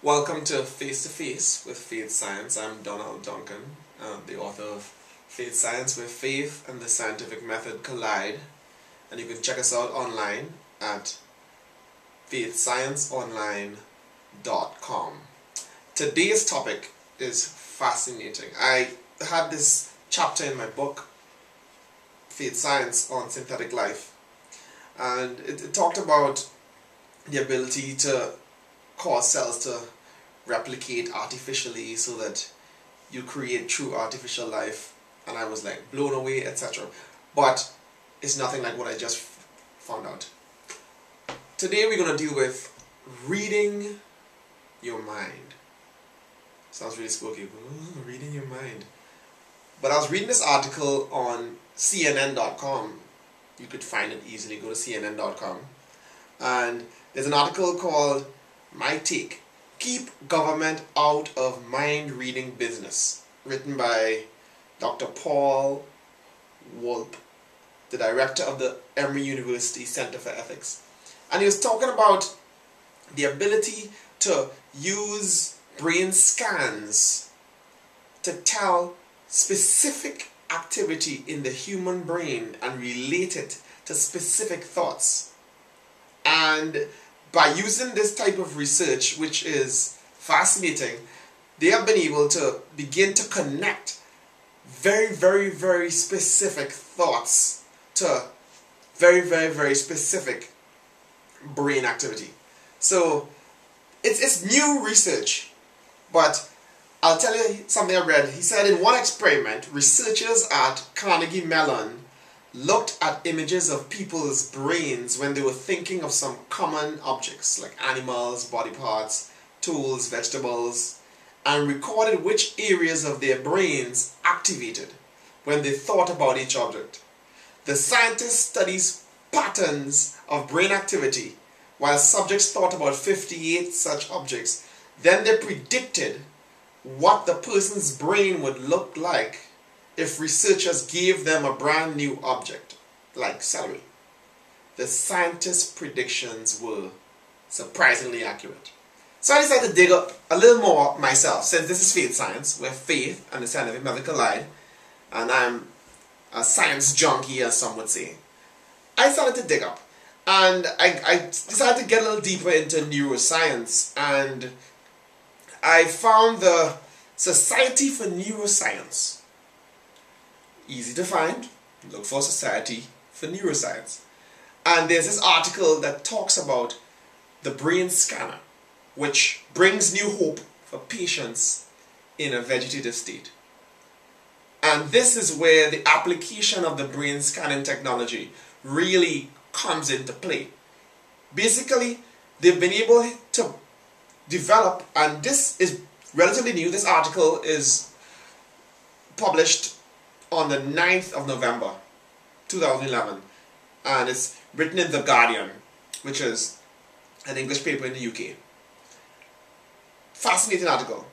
Welcome to Face to Face with Faith Science. I'm Donnell Duncan, the author of Faith Science, where faith and the scientific method collide. And you can check us out online at faithscienceonline.com. Today's topic is fascinating. I had this chapter in my book, Faith Science on Synthetic Life, and it talked about the ability to cause cells to replicate artificially so that you create true artificial life, and I was like blown away, etc. But it's nothing like what I just found out. Today we're going to deal with reading your mind. Sounds really spooky. Ooh, reading your mind. But I was reading this article on CNN.com. You could find it easily. Go to CNN.com. And there's an article called My Take: Keep Government Out of Mind-Reading Business, written by Dr. Paul Wolpe, the director of the Yale University Center for Ethics. And he was talking about the ability to use brain scans to tell specific activity in the human brain and relate it to specific thoughts. And by using this type of research, which is fascinating, they have been able to begin to connect very, very, very specific thoughts to very, very, very specific brain activity. So it's new research, but I'll tell you something I read. He said in one experiment, researchers at Carnegie Mellon looked at images of people's brains when they were thinking of some common objects like animals, body parts, tools, vegetables, and recorded which areas of their brains activated when they thought about each object. The scientists studied patterns of brain activity while subjects thought about 58 such objects. Then they predicted what the person's brain would look like if researchers gave them a brand new object, like celery. The scientists' predictions were surprisingly accurate. So I decided to dig up a little more myself, since this is faith science, where faith and the scientific method collide, and I'm a science junkie, as some would say. I started to dig up, and I decided to get a little deeper into neuroscience, and I found the Society for Neuroscience. Easy to find. Look for Society for Neuroscience. And there's this article that talks about the brain scanner, which brings new hope for patients in a vegetative state. And this is where the application of the brain scanning technology really comes into play. Basically, they've been able to develop, and this is relatively new. This article is published on the 9th of November 2011, and it's written in The Guardian, which is an English paper in the UK. Fascinating article.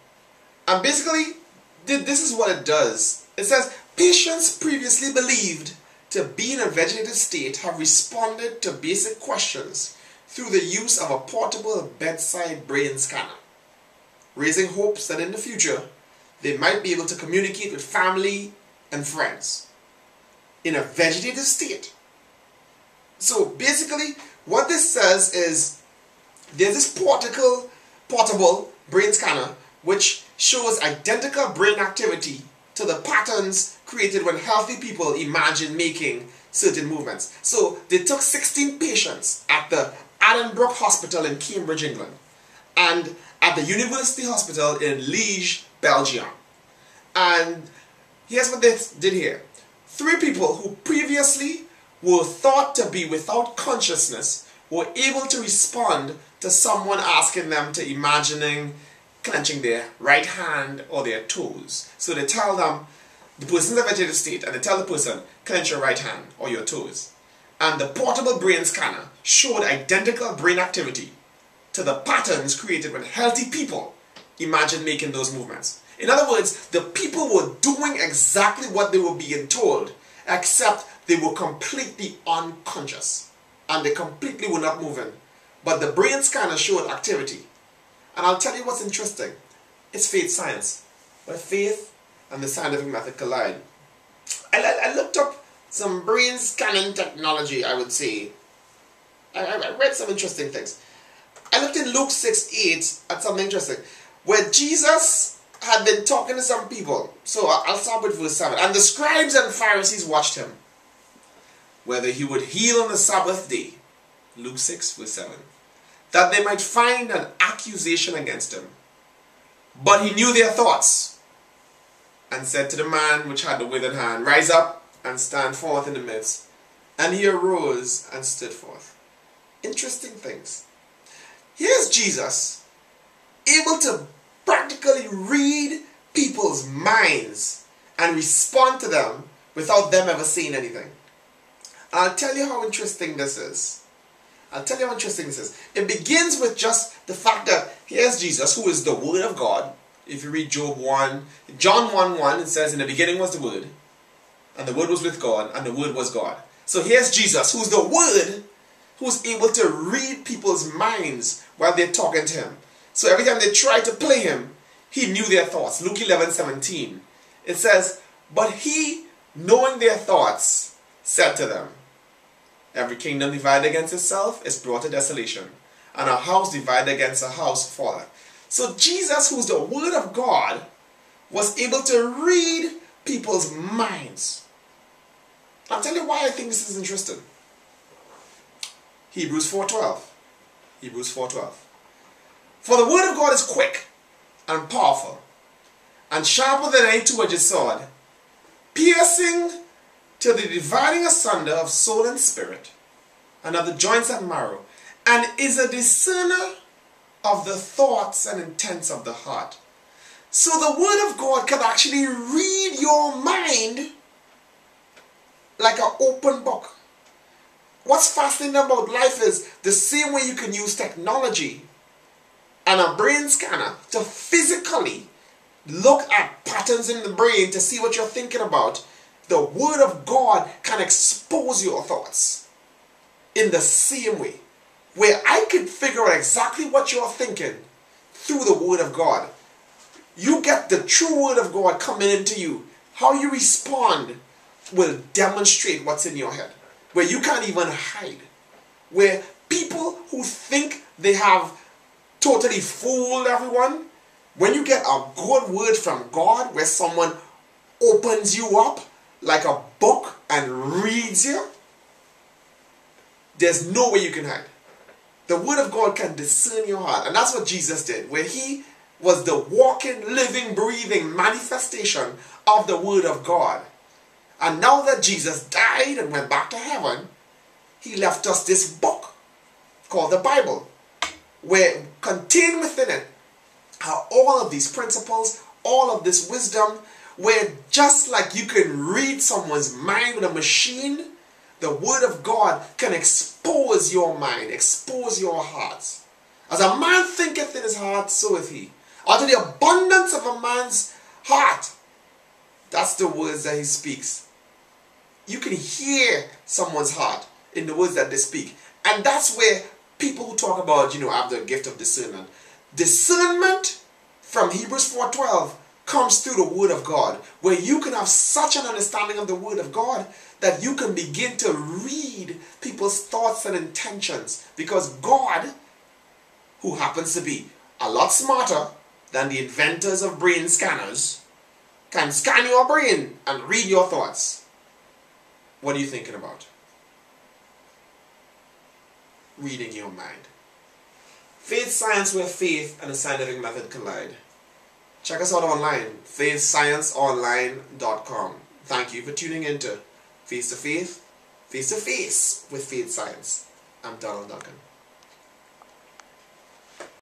And basically, this is what it does. It says, patients previously believed to be in a vegetative state have responded to basic questions through the use of a portable bedside brain scanner, raising hopes that in the future they might be able to communicate with family and friends in a vegetative state. So basically what this says is there's this portable brain scanner which shows identical brain activity to the patterns created when healthy people imagine making certain movements. So they took 16 patients at the Addenbrooke Hospital in Cambridge, England, and at the University Hospital in Liège, Belgium. And here's what they did here. 3 people who previously were thought to be without consciousness were able to respond to someone asking them to imagining clenching their right hand or their toes. So they tell them, the person's in a vegetative state, and they tell the person, clench your right hand or your toes. And the portable brain scanner showed identical brain activity to the patterns created when healthy people imagine making those movements. In other words, the people were doing exactly what they were being told, except they were completely unconscious and they completely were not moving. But the brain scanner showed activity. And I'll tell you what's interesting. It's faith science, where faith and the scientific method collide. I looked up some brain scanning technology, I would say. I read some interesting things. I looked in Luke 6:8 at something interesting, where Jesus had been talking to some people. So I'll start with verse 7. And the scribes and Pharisees watched him, whether he would heal on the Sabbath day. Luke 6 verse 7. That they might find an accusation against him. But he knew their thoughts, and said to the man which had the withered hand, Rise up and stand forth in the midst. And he arose and stood forth. Interesting things. Here's Jesus, able to practically read people's minds and respond to them without them ever saying anything. And I'll tell you how interesting this is. It begins with just the fact that here's Jesus, who is the Word of God. If you read John 1:1, it says, in the beginning was the Word, and the Word was with God, and the Word was God. So here's Jesus, who's the Word, who's able to read people's minds while they're talking to him. So every time they try to play him, he knew their thoughts. Luke 11:17. It says, But he, knowing their thoughts, said to them, Every kingdom divided against itself is brought to desolation, and a house divided against a house falleth. So Jesus, who's the Word of God, was able to read people's minds. I'll tell you why I think this is interesting. Hebrews 4:12. For the Word of God is quick and powerful, and sharper than any two-edged sword, piercing to the dividing asunder of soul and spirit, and of the joints and marrow, and is a discerner of the thoughts and intents of the heart. So the Word of God can actually read your mind like an open book. What's fascinating about life is the same way you can use technology and a brain scanner to physically look at patterns in the brain to see what you're thinking about. The Word of God can expose your thoughts in the same way, where I can figure out exactly what you're thinking through the Word of God. You get the true Word of God coming into you. How you respond will demonstrate what's in your head, where you can't even hide. Where people who think they have totally fooled everyone, when you get a good word from God, where someone opens you up like a book and reads you, there's no way you can hide. The Word of God can discern your heart. And that's what Jesus did, where he was the walking, living, breathing manifestation of the Word of God. And now that Jesus died and went back to heaven, he left us this book called the Bible, where contained within it are all of these principles, all of this wisdom, where just like you can read someone's mind with a machine, the Word of God can expose your mind, expose your hearts. As a man thinketh in his heart, so is he. Out of the abundance of a man's heart, that's the words that he speaks. You can hear someone's heart in the words that they speak. And that's where people who talk about, have the gift of discernment. Discernment from Hebrews 4:12 comes through the Word of God, where you can have such an understanding of the Word of God that you can begin to read people's thoughts and intentions, because God, who happens to be a lot smarter than the inventors of brain scanners, can scan your brain and read your thoughts. What are you thinking about? Reading your mind. Faith science, where faith and the scientific method collide. Check us out online, faithscienceonline.com. Thank you for tuning in to Face to Faith, Face to Face with Faith Science. I'm Donnell Duncan.